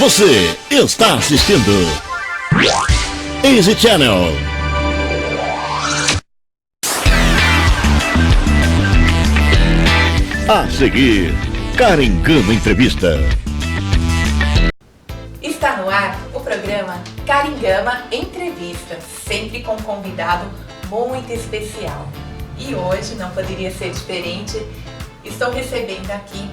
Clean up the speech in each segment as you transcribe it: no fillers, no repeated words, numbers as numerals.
Você está assistindo Easy Channel. A seguir, Karen Gama Entrevista. Está no ar o programa Karen Gama Entrevista, sempre com um convidado muito especial. E hoje não poderia ser diferente, estou recebendo aqui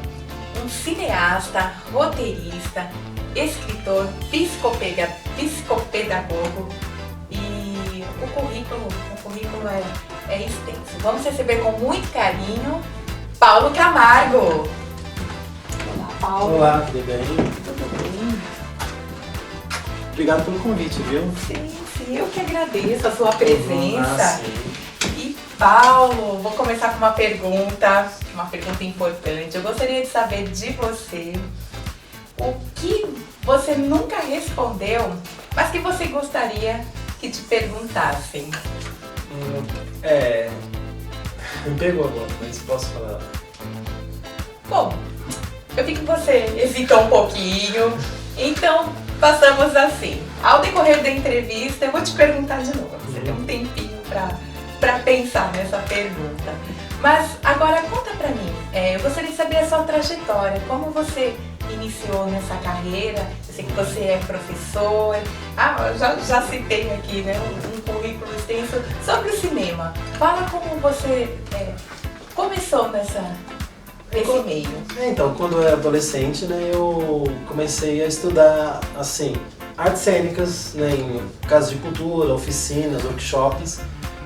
um cineasta, roteirista, escritor, psicopedagogo e o currículo é extenso. Vamos receber com muito carinho Paulo Camargo. Olá, Paulo. Olá, tudo bem? Tudo bem? Obrigado pelo convite, viu? Sim, eu que agradeço a sua presença. Sim. E Paulo, vou começar com uma pergunta importante. Eu gostaria de saber de você o que você nunca respondeu, mas que você gostaria que te perguntassem. Me pegou agora, mas posso falar? Bom, eu vi que você hesitou um pouquinho, então passamos assim. Ao decorrer da entrevista, eu vou te perguntar de novo. Você tem um tempinho para pensar nessa pergunta. Mas agora conta pra mim, eu gostaria de saber a sua trajetória, como você iniciou nessa carreira. Eu sei que você é professor, eu já citei aqui, né, um currículo extenso sobre o cinema. Fala como você começou nesse meio. Então, quando eu era adolescente, né, eu comecei a estudar, assim, artes cênicas, né, em casas de cultura, oficinas, workshops,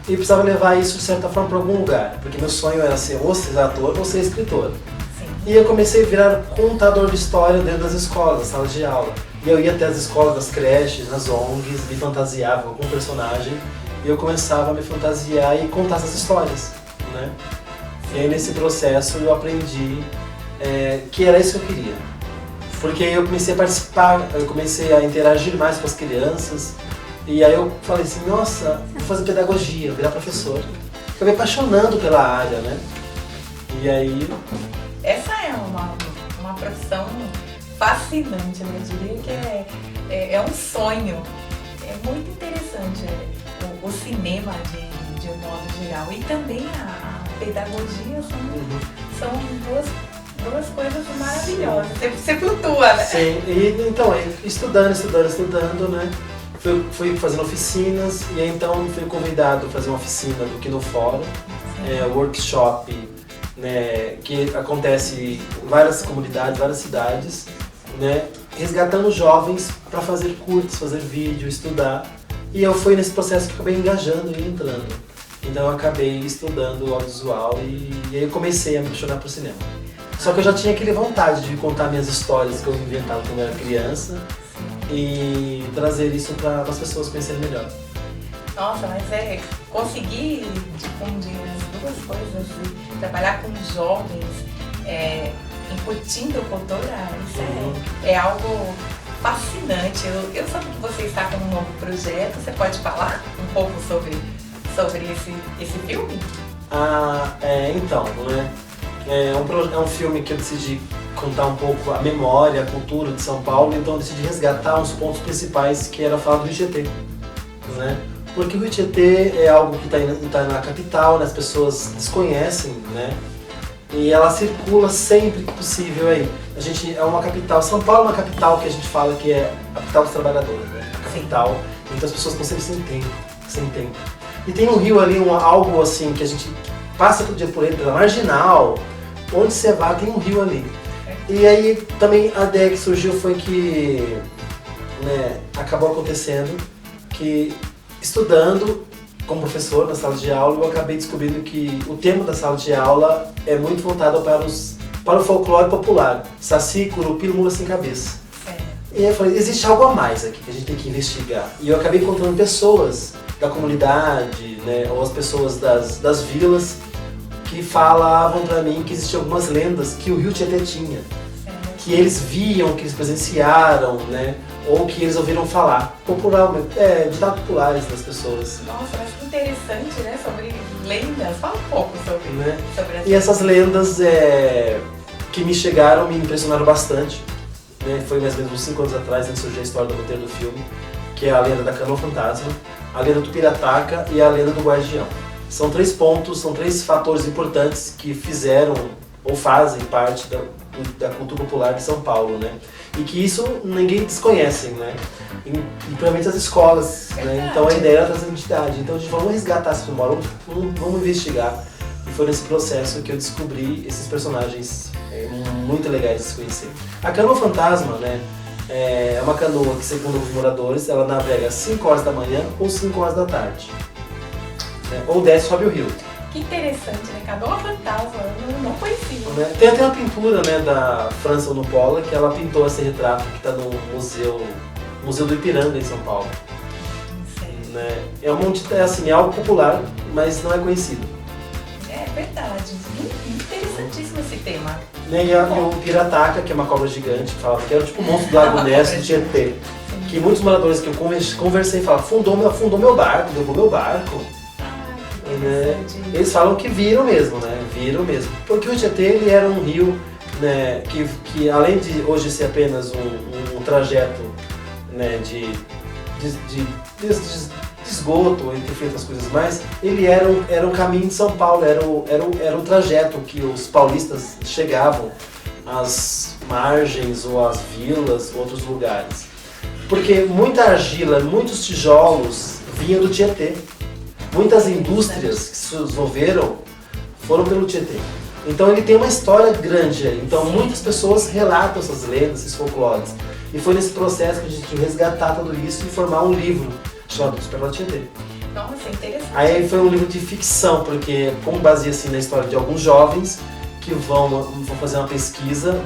e precisava levar isso, de certa forma, para algum lugar, porque meu sonho era ser ou ser ator ou ser escritor. Sim. E eu comecei a virar contador de história dentro das escolas, das salas de aula. E eu ia até as escolas, das creches, nas ONGs, me fantasiava com algum personagem, e eu começava a me fantasiar e contar essas histórias, né? E aí nesse processo eu aprendi que era isso que eu queria. Porque eu comecei a participar, eu comecei a interagir mais com as crianças, e aí eu falei assim, nossa, vou fazer pedagogia, vou virar professor. Acabei apaixonando pela área, né? E aí... Essa é uma profissão fascinante, né? Eu diria que é um sonho. É muito interessante o cinema de um modo geral. E também a pedagogia são duas coisas maravilhosas. Você flutua, né? Sim, e então, estudando, né? Fui fazendo oficinas, e aí então fui convidado a fazer uma oficina do Kinofórum, workshop, né, que acontece em várias comunidades, várias cidades, né, resgatando jovens para fazer cursos, fazer vídeo, estudar. E eu fui nesse processo que acabei engajando e entrando. Então eu acabei estudando audiovisual e aí eu comecei a me apaixonar por cinema. Só que eu já tinha aquela vontade de contar minhas histórias que eu inventava quando eu era criança e trazer isso para as pessoas conhecerem melhor. Nossa, mas conseguir difundir as duas coisas e trabalhar com jovens, incutindo cultura, isso é algo fascinante. Eu soube que você está com um novo projeto, você pode falar um pouco sobre esse filme? Então, né? É um filme que eu decidi contar um pouco a memória, a cultura de São Paulo, então eu decidi resgatar uns pontos principais que era falar do Rio Tietê, né? Porque o Rio Tietê é algo que está na capital, né? As pessoas desconhecem, né? E ela circula sempre que possível aí. A gente é uma capital, São Paulo é uma capital que a gente fala que é a capital dos trabalhadores, né? A capital, então as pessoas estão sempre sem tempo. E tem no Rio ali algo assim que a gente passa todo dia por ele, pela Marginal, onde você vai tem um rio ali. E aí também a ideia que surgiu foi que, né, acabou acontecendo que estudando como professor na sala de aula, eu acabei descobrindo que o tema da sala de aula é muito voltado para o folclore popular, Saci, Curupira, Mula Sem Cabeça. E aí eu falei, existe algo a mais aqui que a gente tem que investigar. E eu acabei encontrando pessoas da comunidade, né, ou as pessoas das vilas que falavam pra mim que existiam algumas lendas que o Rio Tietê tinha, que eles viam, que eles presenciaram, né, ou que eles ouviram falar, ditados populares das pessoas. Nossa, mas que interessante, né, sobre lendas. Fala um pouco sobre, né? Sobre E essas lendas que me chegaram me impressionaram bastante, né? Foi mais ou menos uns 5 anos atrás, antes surgiu a história do roteiro do filme, que é a lenda da Canoa Fantasma, a lenda do Pirataca e a lenda do Guardião. São 3 pontos, são 3 fatores importantes que fizeram ou fazem parte da cultura popular de São Paulo, né? E que isso ninguém desconhece, né? E principalmente as escolas, né? Então a ideia era trazer identidade. Então a gente falou, vamos resgatar esse memória, vamos investigar. E foi nesse processo que eu descobri esses personagens muito legais de se conhecer. A Canoa Fantasma, né? É uma canoa que, segundo os moradores, ela navega às 5 horas da manhã ou 5 horas da tarde. Né? Ou desce e sobe o rio. Que interessante, né? Canoa Fantasma, eu não conhecia. Né? Tem até uma pintura, né, da França Nupola, que ela pintou esse retrato que está no Museu do Ipiranga, em São Paulo. Né? É algo popular, mas não é conhecido. É verdade. Interessantíssimo esse tema. Né? E o Pirataca, que é uma cobra gigante, que falava que era tipo o monstro do Lago Ness do Tietê. Que muitos moradores que eu conversei falavam, afundou meu barco, derrubou meu barco. Né? Eles falam que viram mesmo, né? Viram mesmo. Porque o Tietê, ele era um rio, né, que além de hoje ser apenas um trajeto, né, de esgoto, entre outras coisas mais, ele era um caminho de São Paulo, era o trajeto que os paulistas chegavam às margens ou às vilas, outros lugares. Porque muita argila, muitos tijolos vinham do Tietê. Muitas indústrias que se desenvolveram foram pelo Tietê. Então ele tem uma história grande aí. Então muitas pessoas relatam essas lendas, esses folclores. E foi nesse processo que a gente resgatar tudo isso e formar um livro chamado Despertar do Tietê. Nossa, interessante. Aí foi um livro de ficção, porque como baseia-se na história de alguns jovens que vão fazer uma pesquisa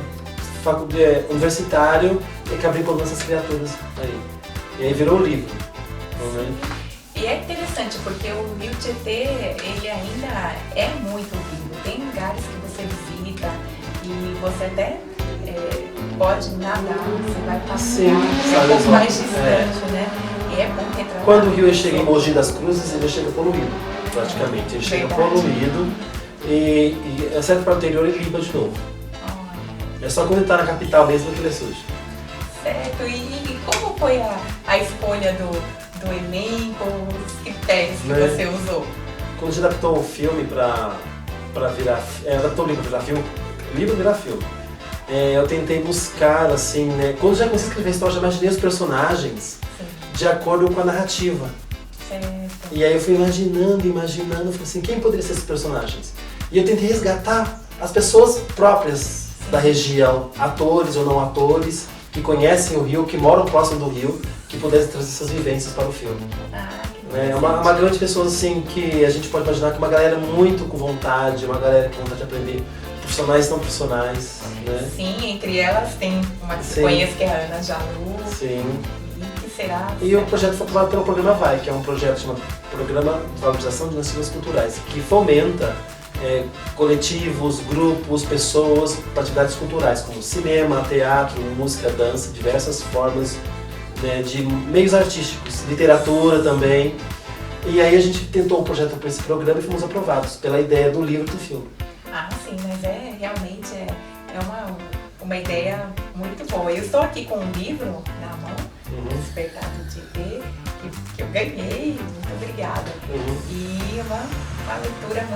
universitário e acabam encontrando essas criaturas aí. E aí virou o livro. E é interessante porque o Rio Tietê, ele ainda é muito lindo. Tem lugares que você visita e você até pode nadar, você vai passar um pouco mais distante, né? E é bom retratar. Quando o rio chega em Mogi das Cruzes, ele chega poluído, praticamente. Ele chega poluído e a certa para o interior ele limpa de novo. É só quando ele está na capital mesmo que ele é sujo. Certo. E como foi a escolha do elenco, os critérios que você usou? Quando a gente adaptou o filme para virar... adaptou o livro para virar filme, o livro virar filme. Eu tentei buscar, assim, né? Quando eu já comecei a escrever a história, eu já imaginei os personagens de acordo com a narrativa. Certo. E aí eu fui imaginando, falei assim, quem poderia ser esses personagens? E eu tentei resgatar as pessoas próprias da região, atores ou não atores, que conhecem o rio, que moram próximo do rio, que pudessem trazer essas vivências para o filme. É uma grande pessoa assim que a gente pode imaginar que uma galera muito com vontade, uma galera com vontade de aprender, profissionais e não profissionais, né? Sim, entre elas tem uma que você conhece que é a Ana Jalu. Sim. E que será? E o projeto foi aprovado pelo Programa VAI, que é um projeto chamado Programa de Valorização de Iniciativas Culturais, que fomenta coletivos, grupos, pessoas para atividades culturais, como cinema, teatro, música, dança, diversas formas, né, de meios artísticos, literatura também. E aí a gente tentou um projeto para esse programa e fomos aprovados pela ideia do livro e do filme. Ah, sim, mas realmente uma ideia muito boa. Eu estou aqui com um livro na mão, Despertar do Tietê, que eu ganhei, muito obrigada. E uma leitura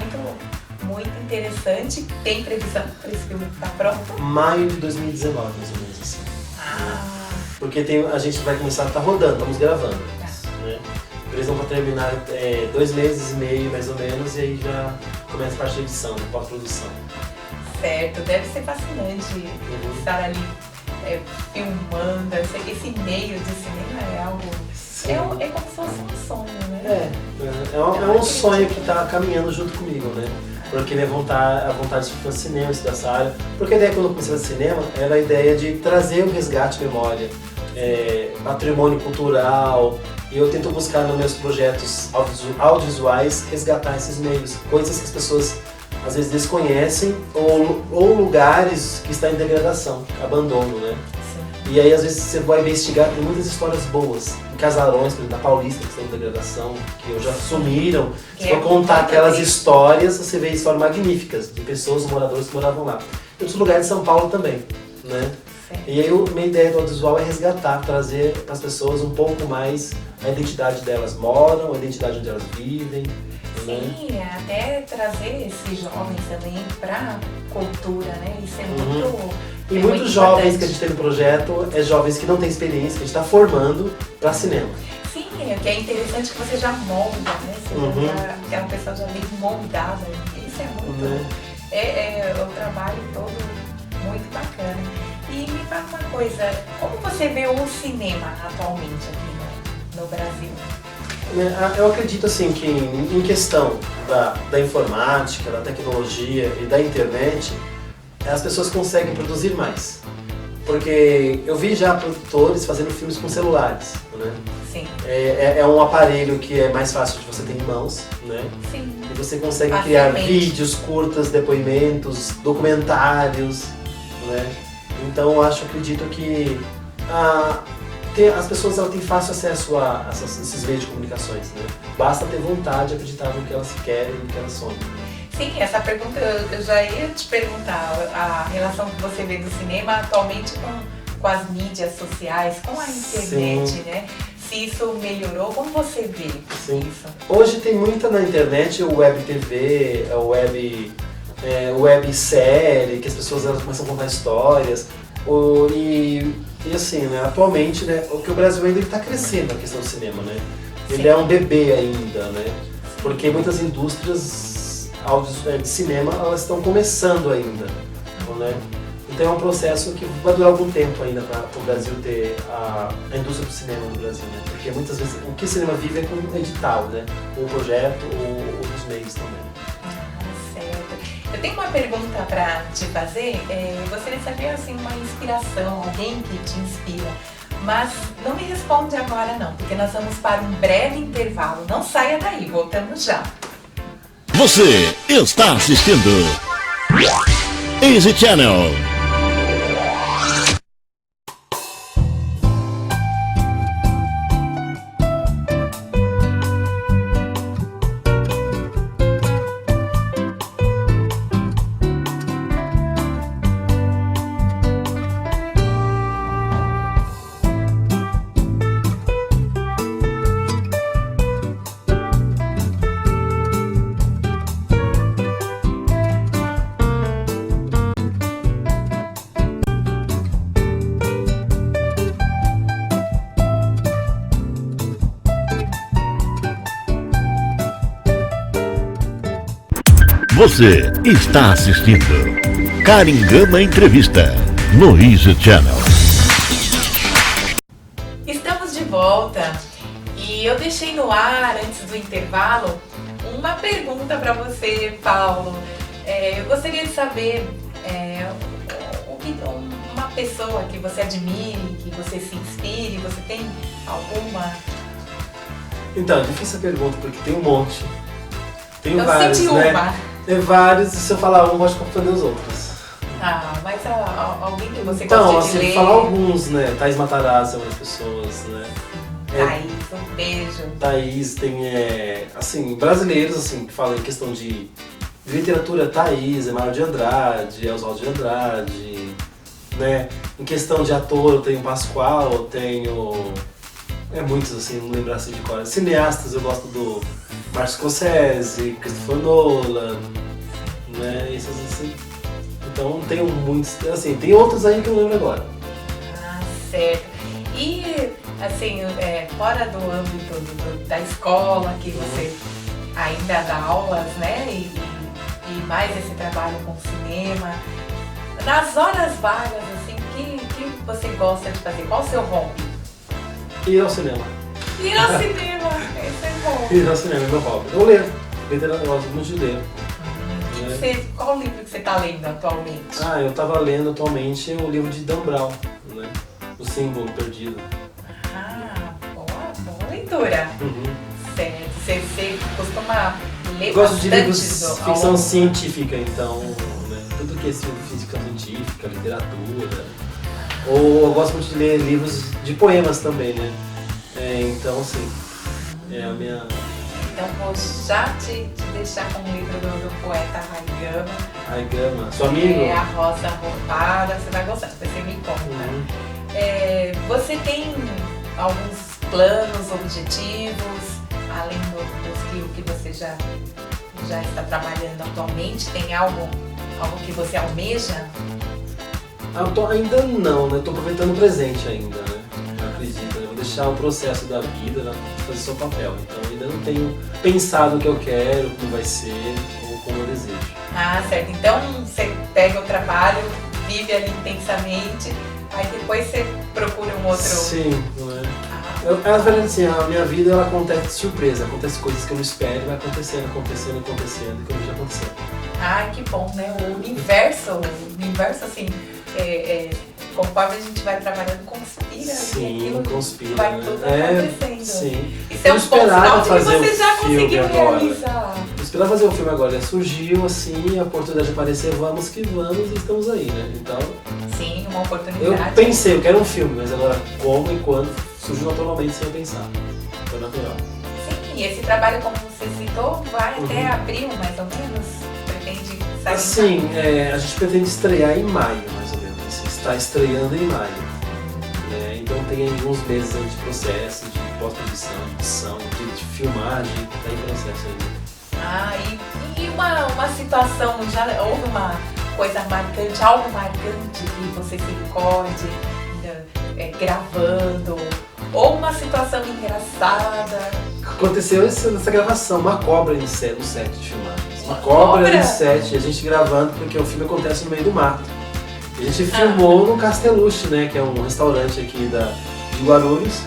muito interessante. Tem previsão para esse filme ficar pronto? Maio de 2019, mais ou menos assim. Porque a gente vai começar a estar rodando, estamos gravando. Né? Eles vão terminar 2 meses e meio, mais ou menos, e aí já começa a parte de edição, de pós-produção. Certo, deve ser fascinante estar ali filmando. Esse meio de cinema é algo... É como se fosse um sonho, né? É um sonho que está caminhando junto comigo, né? Porque minha vontade, a vontade de fazer cinema, estudar essa área. Porque a ideia quando eu comecei a fazer cinema era a ideia de trazer o resgate de memória, patrimônio cultural. E eu tento buscar nos meus projetos audiovisuais resgatar esses meios, coisas que as pessoas às vezes desconhecem ou lugares que estão em degradação, abandono, né? E aí às vezes você vai investigar, tem muitas histórias boas, em casarões, por exemplo, da Paulista, que estão em degradação, que já sumiram. Se for contar aquelas histórias, você vê histórias magníficas de pessoas, moradores que moravam lá. Tem outros lugares de São Paulo também, né? E aí a minha ideia do audiovisual é resgatar, trazer para as pessoas um pouco mais a identidade delas moram, a identidade onde elas vivem. Sim, Né? até trazer esses jovens também para cultura, né? Isso é muito. E é muitos muito jovens importante. que a gente tem no projeto é jovens que não têm experiência, que a gente está formando para cinema. Sim, o que é interessante que você já molda, né? Você aquela pessoa já vem moldada. Isso é muito. Né? É o trabalho todo muito bacana. E me fala uma coisa, como você vê o cinema atualmente aqui no Brasil? Eu acredito assim que em questão da informática, da tecnologia e da internet, as pessoas conseguem produzir mais. Porque eu vi já produtores fazendo filmes com celulares, né? Sim. É um aparelho que é mais fácil de você ter em mãos, né? Sim. E você consegue criar Facilmente. vídeos, curtas, depoimentos, documentários, né? Então eu acredito que as pessoas têm fácil acesso a esses meios de comunicações, né? Basta ter vontade de acreditar no que elas querem, no que elas sonham. Sim, essa pergunta eu já ia te perguntar, a relação que você vê do cinema atualmente com as mídias sociais, com a internet, Sim. né? Se isso melhorou, como você vê Sim. isso? Hoje tem muita na internet, o web TV, websérie, que as pessoas elas começam a contar histórias. E assim, né, atualmente, né, o que o Brasil ainda está crescendo a questão do cinema, né? Ele Sim. é um bebê ainda, né? Porque muitas indústrias de cinema elas estão começando ainda, né? Então é um processo que vai durar algum tempo ainda para o Brasil ter a indústria do cinema no Brasil, né? Porque muitas vezes o que o cinema vive é com um edital, né? Ou projeto ou os meios também. Certo. Eu tenho uma pergunta para te fazer. Você recebeu assim uma inspiração, alguém que te inspira, mas não me responde agora não, porque nós vamos para um breve intervalo. Não saia daí, voltamos já. Você está assistindo Easy Channel. Você está assistindo Caringama Entrevista no Easy Channel. Estamos de volta e eu deixei no ar, antes do intervalo, uma pergunta para você, Paulo. Eu gostaria de saber uma pessoa que você admire, que você se inspire, você tem alguma? Então, é difícil a pergunta, porque tem um monte. Tem Eu vários, senti né? uma. Tem vários, e se eu falar um, pode confundir os outros. Mas alguém que você Então, gosta de assim, ler? falar alguns, né? Thaís Matarazzo é uma das pessoas, né? Thaís, um beijo. Thaís tem, assim, brasileiros, assim, que falam em questão de literatura, Thaís, Mário de Andrade, Oswaldo de Andrade, né? Em questão de ator, eu tenho Pascoal, eu tenho... muitos, assim, não lembro assim de cor. Cineastas, eu gosto do Martin Scorsese, Christopher Nolan, né? Esses, assim. Então, tenho muitos, assim, tem outros aí que eu não lembro agora. Certo. E, assim, fora do âmbito da escola, que você ainda dá aulas, né? E mais esse trabalho com cinema. Nas horas vagas, assim, o que você gosta de fazer? Qual o seu hobby? Ir ao cinema. Ir ao cinema, esse é bom. Ir ao cinema é meu hobby. Eu leio, eu gosto muito de ler. Qual livro que você está lendo atualmente? Eu estava lendo atualmente o livro de Dan Brown, né? O Símbolo Perdido. Boa leitura. Certo. Você costuma ler Eu gosto de bastante livros de ficção científica, então, né? Tudo que é ficção científica, literatura. Ou eu gosto muito de ler livros de poemas também, né? Então, assim, é a minha Então vou já te deixar com o livro do poeta Ray Gama. Ray Gama, seu amigo? É A Rosa Roubada, você vai gostar, você me conta. Você tem alguns planos, objetivos, além dos que você já está trabalhando atualmente? Tem algo que você almeja? Ainda não, né? Tô aproveitando o presente ainda, né? Acredito, né? Vou deixar o processo da vida, né? Fazer seu papel. Então ainda não tenho pensado o que eu quero, como vai ser ou como eu desejo. Ah, certo. Então você pega o trabalho, vive ali intensamente, aí depois você procura um outro... Sim, não é? Na verdade, assim, a minha vida ela acontece de surpresa, acontece coisas que eu não espero e vai acontecendo, que eu já aconteceu. Ah, que bom, né? O universo assim, conforme a gente vai trabalhando, conspira. Sim, conspira. Vai né? tudo acontecendo. Sim. Isso é um bom sinal de que você já conseguiu agora. realizar. Eu esperava fazer o filme agora, surgiu assim, a oportunidade de aparecer, vamos que vamos e estamos aí, né? Então. Sim, uma oportunidade. Eu pensei, eu quero um filme, mas agora como e quando surgiu naturalmente sem eu pensar. Foi natural. Sim, e esse trabalho, como você citou, vai até abril, mais ou menos? Pretende sair? Sim, a gente pretende estrear em maio, mais ou menos. Assim, está estreando em maio. Né? Então tem alguns meses aí de processo, de pós-produção, de edição, de filmagem, está em processo ainda. Ah, e uma situação, já houve uma coisa marcante, algo marcante que você se recorde gravando, ou uma situação engraçada? Aconteceu nessa gravação, uma cobra no set de filmagens. Uma cobra no set, a gente gravando, porque o filme acontece no meio do mato. A gente filmou no Casteluche, né, que é um restaurante aqui de Guarulhos.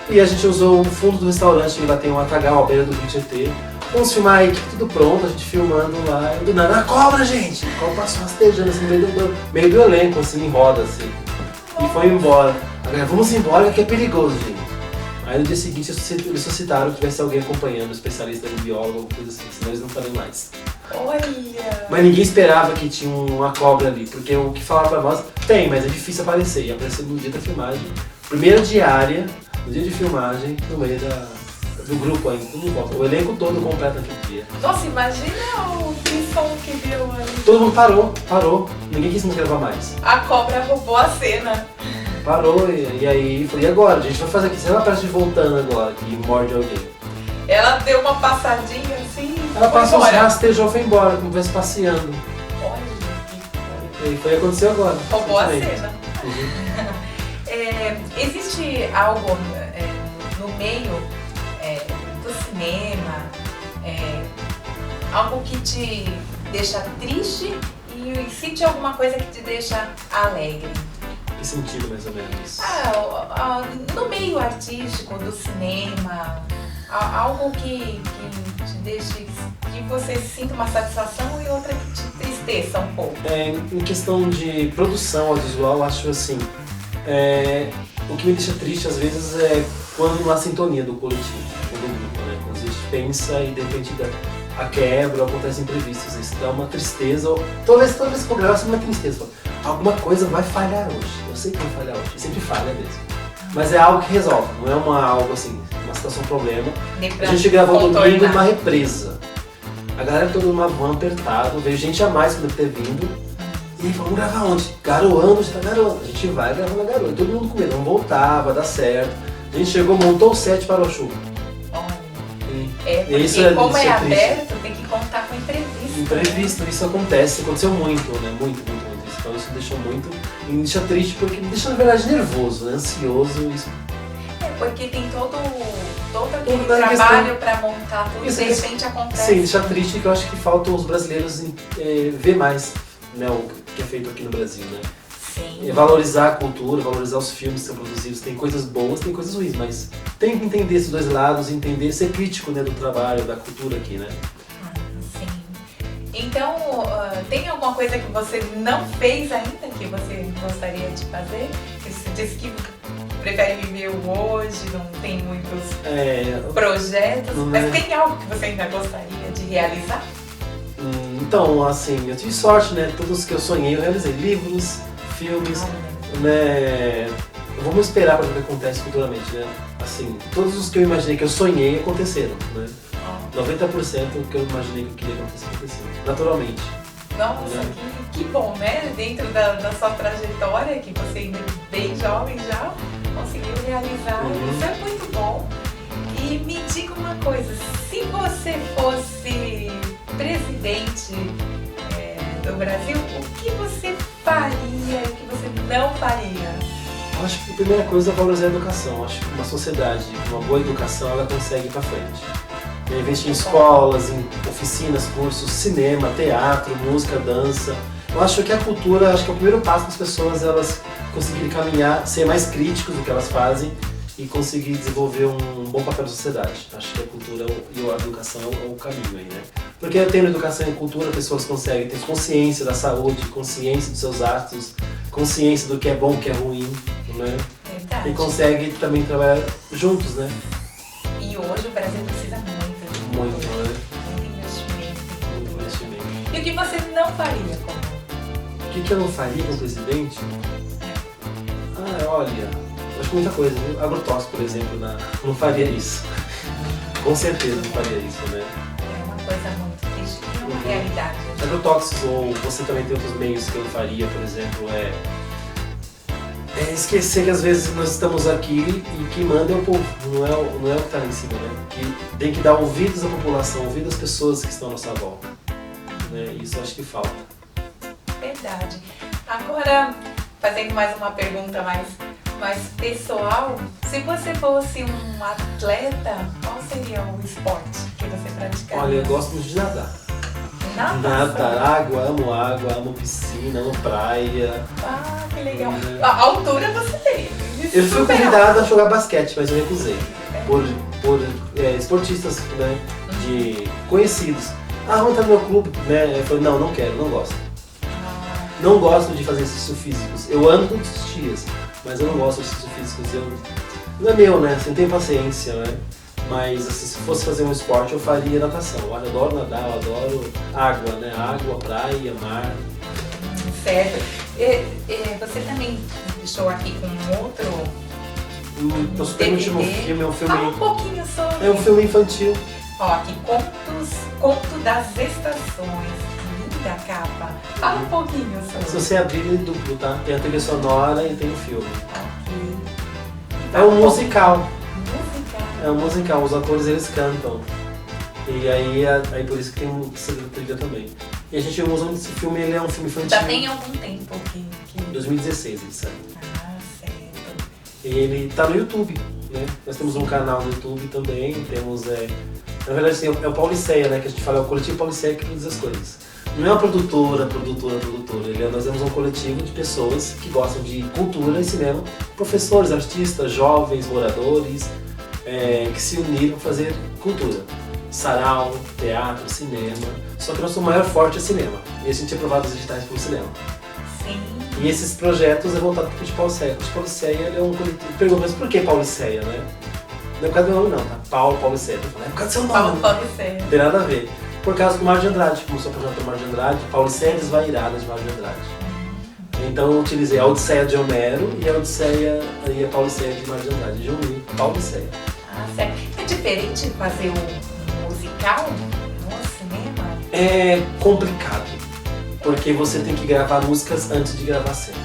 E a gente usou o fundo do restaurante, que lá tem um matagal à beira do Rio Tietê. Vamos filmar aí, tudo pronto, a gente filmando lá. E do nada, a cobra, gente! A cobra passou rastejando assim, no meio do elenco, assim, em roda, assim. E foi embora. Agora, vamos embora que é perigoso, gente. Aí no dia seguinte eles solicitaram que tivesse alguém acompanhando, um especialista em biólogo, alguma coisa assim, senão eles não fariam mais. Olha! Mas ninguém esperava que tinha uma cobra ali, porque o que falaram pra nós, tem, mas é difícil aparecer. E apareceu no dia da filmagem, primeira diária, no dia de filmagem, no meio do grupo ainda, tudo em volta. O elenco todo completo naquele dia. Nossa, imagina o som que deu ali. Todo mundo parou. Ninguém quis nos gravar mais. A cobra roubou a cena. Parou, e aí falei, e agora? A gente vai fazer aqui, você não aparece voltando agora, que morde alguém. Ela deu uma passadinha assim. Ela passou, embora. rastejou, foi embora, como se estivesse passeando. Olha que E foi aconteceu agora. roubou a simplesmente. cena. Existe algo no meio do cinema, algo que te deixa triste e cite alguma coisa que te deixa alegre? Que sentido, mais ou menos? No meio artístico, do cinema, algo que te deixe, que você sinta uma satisfação e outra que te tristeça um pouco. Em questão de produção audiovisual, acho assim, o que me deixa triste às vezes é quando não há sintonia do coletivo, do grupo, né? Quando a gente pensa e de repente a quebra, acontece imprevistos, isso dá uma tristeza, toda vez que eu gravo, é uma tristeza. Alguma coisa vai falhar hoje, eu sei que vai falhar hoje, e sempre falha mesmo. Mas é algo que resolve, não é algo assim, uma situação problema. A gente gravou domingo numa represa. A galera toda numa van apertada, veio gente a mais que deve ter vindo. E aí falou, vamos gravar onde? Garoando, você tá garoando. A gente vai gravando na garoa. Todo mundo com medo, vamos voltar, vai dar certo. A gente chegou, montou o set para o show. Olha, porque isso como isso é triste. aberto, tem que contar com imprevisto. Imprevisto, isso aconteceu muito, né? Muito isso. Então isso deixou muito, e me deixa triste porque me deixa na verdade nervoso, né? Ansioso. Isso. Porque tem todo aquele Toda a trabalho para montar tudo e Isso, de repente acontece. Sim, deixa triste que eu acho que faltam os brasileiros ver mais, né, o que é feito aqui no Brasil, né? Sim. Valorizar a cultura, valorizar os filmes que são produzidos. Tem coisas boas, tem coisas ruins, mas tem que entender esses dois lados, entender, ser crítico, né, do trabalho, da cultura aqui, né? Sim. Então, tem alguma coisa que você não fez ainda que você gostaria de fazer? Que você disse que prefere viver o hoje, não tem muitos projetos, mas tem algo que você ainda gostaria de realizar? Então, assim, eu tive sorte, né? Todos que eu sonhei, eu realizei. Livros, filmes, né? Vamos esperar para ver o que acontece futuramente, né? Assim, todos os que eu imaginei que eu sonhei aconteceram, né? 90% do que eu imaginei que eu queria acontecer, naturalmente. Nossa, que bom, né? Dentro da sua trajetória, que você ainda bem jovem já conseguiu realizar. Isso é muito bom. E me diga uma coisa, se você fosse presidente do Brasil, o que você faria e o que você não faria? Eu acho que a primeira coisa é valorizar a educação. Eu acho que uma sociedade com uma boa educação, ela consegue ir para frente. Investir em escolas, em oficinas, cursos, cinema, teatro, música, dança. Eu acho que a cultura, acho que é o primeiro passo para as pessoas elas conseguirem caminhar, ser mais críticos do que elas fazem e conseguir desenvolver um bom papel na sociedade. Acho que a cultura e a educação é o caminho aí, né? Porque tendo educação e cultura, as pessoas conseguem ter consciência da saúde, consciência dos seus atos, consciência do que é bom, do que é ruim, né? Verdade. E consegue também trabalhar juntos, né? E hoje o Brasil precisa muito. Muito, né? Muito investimento. Muito investimento. E o que você não faria, como? O que eu não faria como presidente? Olha, acho que muita coisa, viu? Agrotóxico, por exemplo, não faria isso. Com certeza não faria isso, né? É uma coisa muito triste, é uma realidade. Agrotóxicos, ou você também tem outros meios que eu não faria, por exemplo, esquecer que às vezes nós estamos aqui e quem manda é o povo, não é o que está lá em cima, né? Que tem que dar ouvidos à população, ouvidos às pessoas que estão à nossa volta. Né? Isso eu acho que falta. Verdade. Agora, fazendo mais uma pergunta mais pessoal, se você fosse um atleta, qual seria o esporte que você praticaria? Olha, eu gosto muito de nadar. Nadar? Amo piscina, amo praia. Ah, que legal. A altura você tem. Eu fui convidado a jogar basquete, mas eu recusei. Por esportistas, né, de conhecidos. Vamos entrar no meu clube, né? Eu falei, não quero, não gosto. Não gosto de fazer exercícios físicos. Eu ando todos os dias, mas eu não gosto de exercícios físicos. Não é meu, né? Você não tem paciência, né? Mas assim, se fosse fazer um esporte, eu faria natação. Eu adoro nadar, eu adoro água, né? Água, praia, mar. Certo. Você também deixou aqui com outro Nosso penúltimo filme é um filme... Fala um pouquinho sobre... É um filme infantil. Ó, aqui, Conto das Estações. Linda capa. Fala um pouquinho sobre... Se você abrir, ele é duplo, tá? Tem a trilha sonora e tem o filme. Aqui. É um musical. Musical. É um musical, os atores eles cantam. E aí por isso que tem trilha também. E a gente usa esse filme, ele é um filme infantil. Já tem algum tempo que... 2016 ele saiu. Certo. E ele tá no YouTube, né? Nós temos um canal no YouTube também, temos... Na verdade, assim, é o Pauliceia, né? Que a gente fala, é o coletivo Pauliceia que produz as coisas. Não é uma produtora. Nós temos um coletivo de pessoas que gostam de cultura e cinema, professores, artistas, jovens, moradores, que se uniram para fazer cultura. Sarau, teatro, cinema. Só que nosso maior forte é cinema. E a gente é aprovado os editais para o cinema. Sim. E esses projetos é voltado para o Pauliceia. O Pauliceia é um coletivo. Pergunta, mas por que Pauliceia, né? Não é por causa do meu nome não, tá? Pauliceia. É por causa do seu nome. Pauliceia. Não tem nada a ver. Por causa do Mário de Andrade, começou o projeto do Mário de Andrade, Pauliceia Desvairada de Mário de Andrade. Então eu utilizei a Odisseia de Homero e a Pauliceia de Mário de Andrade. De unir Pauliceia. Certo. É diferente fazer um musical no cinema? É complicado, porque você tem que gravar músicas antes de gravar a cena.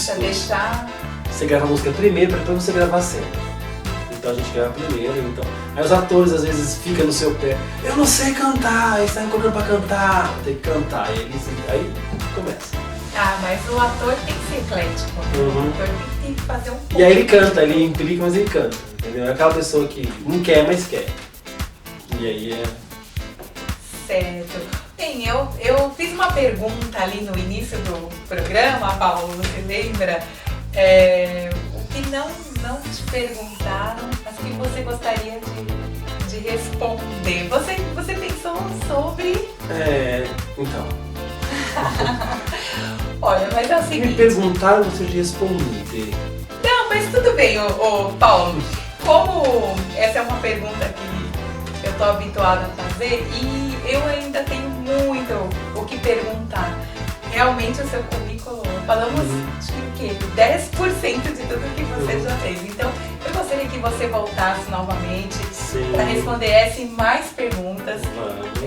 Pra deixar... Você grava a música primeiro, para depois você gravar a cena. Então a gente grava primeiro, então... Aí os atores às vezes ficam no seu pé. Eu não sei cantar, eles estão me colocando pra cantar. Tem que cantar, aí começa. Mas o ator tem que ser eclético, né? O ator tem que fazer um pouco. E aí ele canta, ele implica, mas ele canta, entendeu? É aquela pessoa que não quer, mas quer. E aí Certo. Bem, eu fiz uma pergunta ali no início do programa, Paulo, você lembra? O que não te perguntaram, mas que você gostaria de responder. Você pensou sobre... Então... Olha, mas é o seguinte... Me perguntaram, você responder. Não, mas tudo bem, ô Paulo. Como essa é uma pergunta que eu tô habituada a fazer e eu ainda tenho muito o que perguntar. Realmente o seu currículo, falamos de quê? 10% de tudo que você já fez. Então, eu gostaria que você voltasse novamente Sim. para responder essa e mais perguntas Vamos.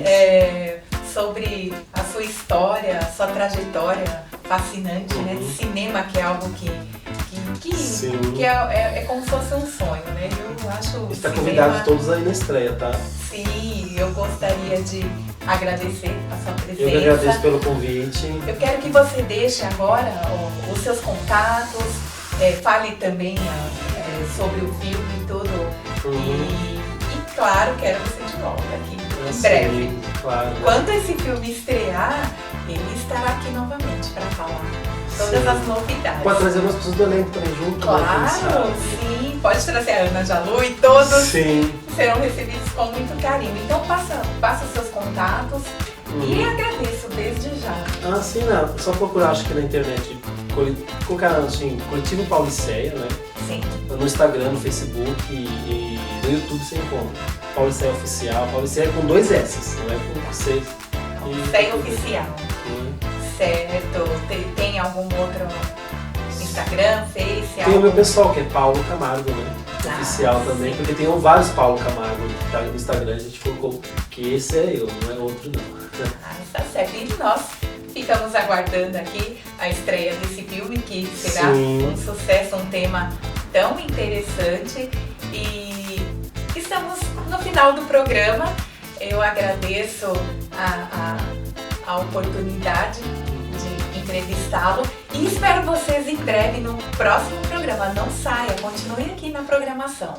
sobre a sua história, sua trajetória fascinante, né? De cinema, que é algo Sim. que é como se fosse um sonho, né? Eu acho Está cinema... convidado todos aí na estreia, tá? Sim, eu gostaria de agradecer a sua presença. Eu que agradeço pelo convite. Eu quero que você deixe agora os seus contatos, fale também sobre o filme e tudo. E claro, quero você de volta aqui em breve. Sim, claro. Quando esse filme estrear, ele estará aqui novamente para falar todas Sim. as novidades. Pode trazer umas pessoas do elenco também junto. Claro, né, quem sabe? sim. Pode trazer a Ana Jalu e todos Sim. serão recebidos com muito carinho. Então passa os seus contatos e agradeço desde já. Ah, sim, não. É só procurar, acho que na internet, colocar assim, Coletivo Pauliceia, né? Sim. No Instagram, no Facebook e no YouTube você encontra. Pauliceia Oficial. Pauliceia com 2 S, não é com 6. Sem oficial. Certo. Tem algum outro Instagram, Face? Tem o meu pessoal, que é Paulo Camargo, né? Oficial também, porque tem vários Paulo Camargo no Instagram, a gente colocou que esse é eu, não é outro não. Tá certo. E nós ficamos aguardando aqui a estreia desse filme, que será Sim. um sucesso, um tema tão interessante. E estamos no final do programa. Eu agradeço a oportunidade de entrevistá-lo e espero vocês em breve no próximo programa. Não saia, continue aqui na programação.